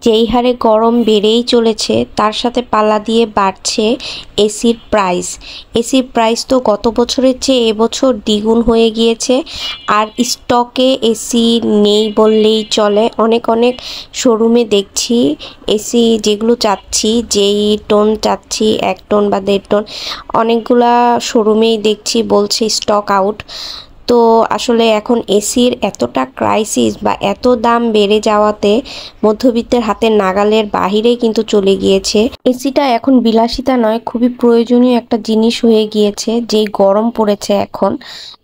যেই হারে গরম বেড়েই চলেছে তার সাথে পাল্লা দিয়ে বাড়ছে এসির প্রাইস। এসির প্রাইস তো গত বছরের চেয়ে এবছর দ্বিগুণ হয়ে গিয়েছে। আর স্টকে এসি নেই বললেই চলে। অনেক অনেক শোরুমে দেখছি এসি যেগুলো চাচ্ছি, যেই টোন চাচ্ছি 1 টন বা 1.5 টন, অনেকগুলা শোরুমেই দেখছি বলছে স্টক আউট। তো আসলে এখন এসির এতটা ক্রাইসিস বা এত দাম বেড়ে যাওয়াতে মধ্যবিত্তের হাতের নাগালের বাহিরে কিন্তু চলে গিয়েছে। এসিটা এখন বিলাসিতা নয়, খুবই প্রয়োজনীয় একটা জিনিস হয়ে গিয়েছে। যেই গরম পড়েছে এখন,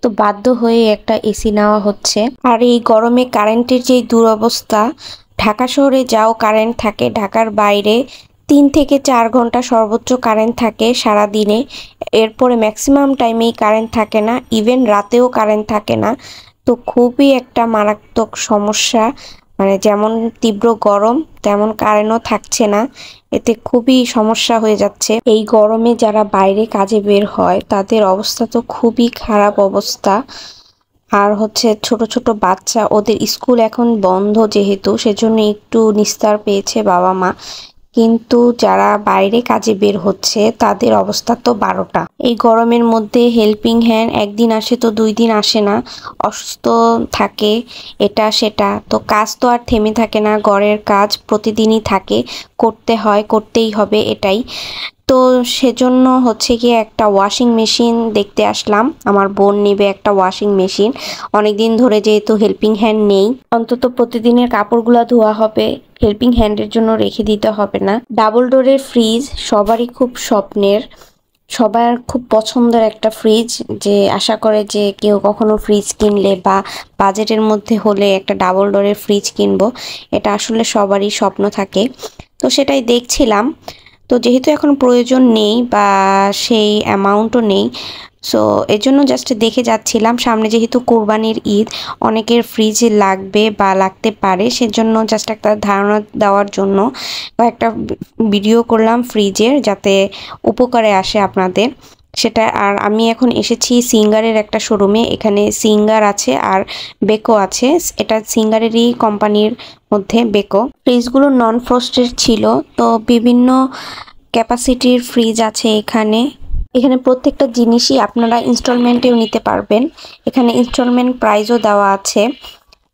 তো বাধ্য হয়ে একটা এসি নেওয়া হচ্ছে। আর এই গরমে কারেন্টের যেই দুরবস্থা, ঢাকা শহরে যাও কারেন্ট থাকে, ঢাকার বাইরে 3 থেকে 4 ঘন্টা সর্বোচ্চ কারেন্ট থাকে সারা দিনে। এরপরে ম্যাক্সিমাম টাইমেই কারেন্ট থাকে না, ইভেন রাতেও কারেন্ট থাকে না। তো খুবই একটা মারাত্মক সমস্যা। মানে যেমন তীব্র গরম তেমন কারেন্টও থাকছে না, এতে খুবই সমস্যা হয়ে যাচ্ছে। এই গরমে যারা বাইরে কাজে বের হয় তাদের অবস্থা তো খুবই খারাপ অবস্থা। আর হচ্ছে ছোট ছোট বাচ্চা, ওদের স্কুল এখন বন্ধ যেহেতু, সেজন্য একটু নিস্তার পেয়েছে বাবা মা। কিন্তু যারা বাইরে কাজে বের হচ্ছে তাদের অবস্থা তো 12টা। এই গরমের মধ্যে হেল্পিং হ্যান্ড একদিন আসে তো 2 দিন আসে না, অসুস্থ থাকে এটা সেটা। তো কাজ তো আর থেমে থাকে না, ঘরের কাজ প্রতিদিনই থাকে, করতে হয়, করতেই হবে এটাই। তো সেজন্য হচ্ছে গিয়ে একটা ওয়াশিং মেশিন দেখতে আসলাম। আমার বোন নেবে একটা ওয়াশিং মেশিন। অনেকদিন ধরে যেহেতু হেল্পিং হ্যান্ড নেই, অন্তত প্রতিদিনের কাপড়গুলো ধোয়া হবে, হেল্পিং হ্যান্ডের জন্য রেখে দিতে হবে না। ডাবল ডোরের ফ্রিজ সবারই খুব স্বপ্নের, সবার খুব পছন্দের একটা ফ্রিজ। যে আশা করে যে কেউ কখনো ফ্রিজ কিনলে বা বাজেটের মধ্যে হলে একটা ডাবল ডোরের ফ্রিজ কিনবো, এটা আসলে সবারই স্বপ্ন থাকে। তো সেটাই দেখছিলাম। তো যেহেতু এখন প্রয়োজন নেই বা সেই অ্যামাউন্টও নেই, সো এর জন্য জাস্ট দেখে যাচ্ছিলাম। সামনে যেহেতু কোরবানির ঈদ, অনেকের ফ্রিজ লাগবে বা লাগতে পারে, সেজন্য জাস্ট একটা ধারণা দেওয়ার জন্য একটা ভিডিও করলাম ফ্রিজের, যাতে উপকারে আসে আপনাদের সেটা। আর আমি এখন এসেছি সিঙ্গারের একটা শোরুমে। এখানে সিঙ্গার আছে আর বেকো আছে। এটা সিঙ্গারেরই কোম্পানির মধ্যে বেকো। ফ্রিজগুলো নন ফ্রস্টেড ছিল। তো বিভিন্ন ক্যাপাসিটির ফ্রিজ আছে এখানে। এখানে প্রত্যেকটা জিনিসই আপনারা ইনস্টলমেন্টেও নিতে পারবেন। এখানে ইনস্টলমেন্ট প্রাইসও দেওয়া আছে।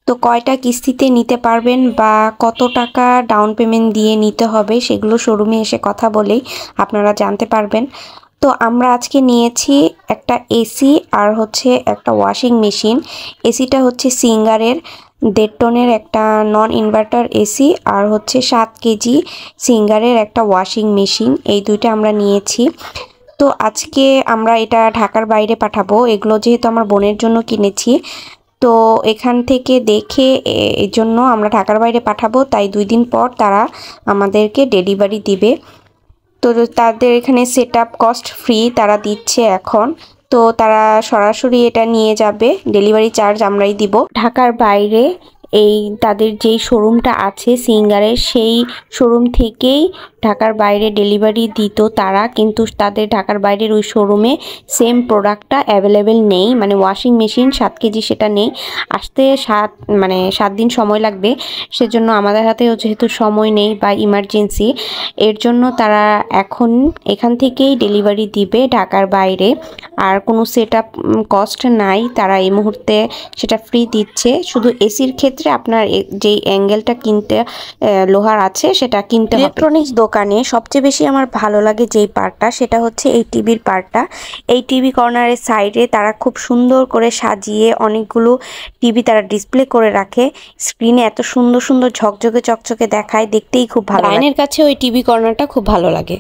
তো কয়টা কিস্তিতে নিতে পারবেন বা কত টাকা ডাউন পেমেন্ট দিয়ে নিতে হবে, সেগুলো শোরুমে এসে কথা বলেই আপনারা জানতে পারবেন। তো আমরা আজকে নিয়েছি একটা এসি আর হচ্ছে একটা ওয়াশিং মেশিন। এসিটা হচ্ছে সিঙ্গারের 1.5 টনের একটা নন ইনভার্টার এসি, আর হচ্ছে 7 কেজি সিঙ্গারের একটা ওয়াশিং মেশিন। এই দুইটা আমরা নিয়েছি। তো আজকে আমরা এটা ঢাকার বাইরে পাঠাবো। এগুলো যেহেতু আমার বোনের জন্য কিনেছি, তো এখান থেকে দেখে এই জন্য আমরা ঢাকার বাইরে পাঠাবো, তাই 2 দিন পর তারা আমাদেরকে ডেলিভারি দিবে। তো তাদের এখানে সেটআপ কস্ট ফ্রি তারা দিচ্ছে এখন। তো তারা সরাসরি এটা নিয়ে যাবে, ডেলিভারি চার্জ আমরাই দিব। ঢাকার বাইরে এই তাদের যেই শোরুমটা আছে সিঙ্গারের, সেই শোরুম থেকেই ঢাকার বাইরে ডেলিভারি দিত তারা, কিন্তু তাদের ঢাকার বাইরের ওই শোরুমে সেম প্রোডাক্টটা অ্যাভেলেবেল নেই। মানে ওয়াশিং মেশিন 7 কেজি সেটা নেই, আসতে 7 দিন সময় লাগবে। সেজন্য আমাদের হাতেও যেহেতু সময় নেই বা ইমার্জেন্সি, এর জন্য তারা এখন এখান থেকেই ডেলিভারি দিবে ঢাকার বাইরে। আর কোনো সেটআপ কস্ট নাই, তারা এই মুহূর্তে সেটা ফ্রি দিচ্ছে। শুধু এসির ক্ষেত্রে আপনার যেই অ্যাঙ্গেলটা কিনতে লোহার আছে সেটা কিনতে হবে। ইলেকট্রনিক্স দোকানে সবচেয়ে বেশি আমার ভালো লাগে যেই পার্টটা, সেটা হচ্ছে এই টিভির পার্টটা। এই টিভি কর্নারের সাইডে তারা খুব সুন্দর করে সাজিয়ে অনেকগুলো টিভি তারা ডিসপ্লে করে রাখে। স্ক্রিনে এত সুন্দর সুন্দর ঝকঝকে চকচকে দেখায়, দেখতেই খুব ভালো লাগে। লাইনের কাছে ওই টিভি কর্নারটা খুব ভালো লাগে।